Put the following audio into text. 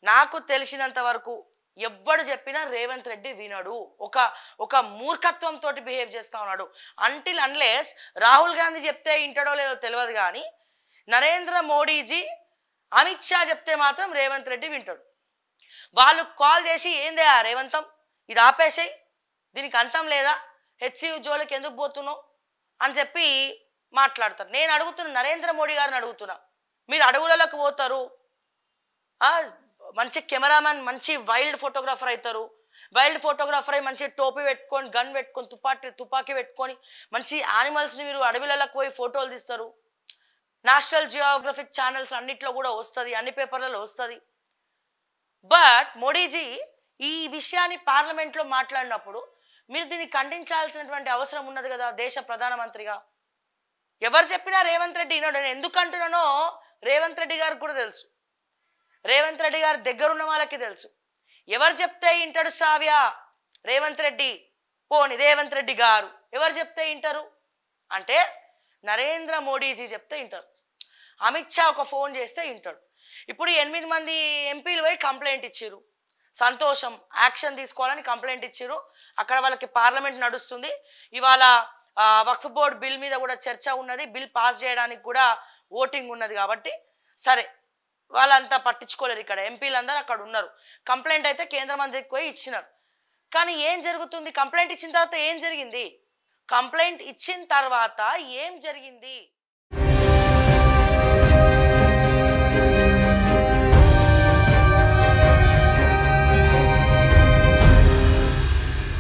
నాకు తెలిసినంత వరకు ఎవ్వడు చెప్పినా రేవంత్ రెడ్డి వినడు. ఒక ఒక మూర్ఖత్వంతో బిహేవ్ చేస్తా ఉన్నాడు. అంటిల్ అన్లెస్ రాహుల్ గాంధీ చెప్తే వింటాడో లేదో తెలియదు కానీ నరేంద్ర మోడీజీ అమిత్ షా చెప్తే మాత్రం రేవంత్ రెడ్డి వింటాడు. వాళ్ళు కాల్ చేసి ఏందే ఆ రేవంతం ఇది ఆపేసాయి, దీనికి అంతం లేదా, హెచ్సియు జోలికి ఎందుకు పోతున్నావు అని చెప్పి మాట్లాడతారు. నేను అడుగుతున్నా, నరేంద్ర మోడీ గారిని అడుగుతున్నా, మీరు అడవులకు పోతారు, మంచి కెమెరామెన్, మంచి వైల్డ్ ఫోటోగ్రాఫర్ అవుతారు, వైల్డ్ ఫోటోగ్రాఫర్ అయి మంచి టోపీ పెట్టుకొని, గన్ పెట్టుకొని, తుపాకీ పెట్టుకొని మంచి యానిమల్స్ని మీరు అడవిలకు పోయి ఫోటోలు తీస్తారు. నేషనల్ జియోగ్రఫిక్ ఛానల్స్ అన్నిట్లో కూడా వస్తుంది, అన్ని పేపర్లలో వస్తుంది. బట్ మోడీజీ ఈ విషయాన్ని పార్లమెంట్లో మాట్లాడినప్పుడు మీరు దీన్ని ఖండించాల్సినటువంటి అవసరం ఉన్నది కదా దేశ ప్రధానమంత్రిగా. ఎవరు చెప్పినా రేవంత్ రెడ్డి వినడు. నేను ఎందుకు అంటున్నానో రేవంత్ రెడ్డి గారికి కూడా తెలుసు, రేవంత్ రెడ్డి గారి దగ్గరున్న వాళ్ళకి తెలుసు. ఎవరు చెప్తే వింటాడు సావ్య రేవంత్ రెడ్డి, పోని రేవంత్ రెడ్డి గారు ఎవరు చెప్తే వింటారు అంటే నరేంద్ర మోడీజీ చెప్తే వింటారు. అమిత్ షా ఒక ఫోన్ చేస్తే వింటాడు. ఇప్పుడు 8 మంది ఎంపీలు పోయి కంప్లైంట్ ఇచ్చారు, సంతోషం, యాక్షన్ తీసుకోవాలని కంప్లైంట్ ఇచ్చారు. అక్కడ వాళ్ళకి పార్లమెంట్ నడుస్తుంది. ఇవాళ వక్ఫ్ బోర్డ్ బిల్ మీద కూడా చర్చ ఉన్నది, బిల్ పాస్ చేయడానికి కూడా ఓటింగ్ ఉన్నది. కాబట్టి సరే వాళ్ళంతా పట్టించుకోలేరు, ఇక్కడ ఎంపీలందరూ అక్కడ ఉన్నారు. కంప్లైంట్ అయితే కేంద్ర మంత్రికి పోయి ఇచ్చినారు. కానీ ఏం జరుగుతుంది, కంప్లైంట్ ఇచ్చిన తర్వాత ఏం జరిగింది, కంప్లైంట్ ఇచ్చిన తర్వాత ఏం జరిగింది?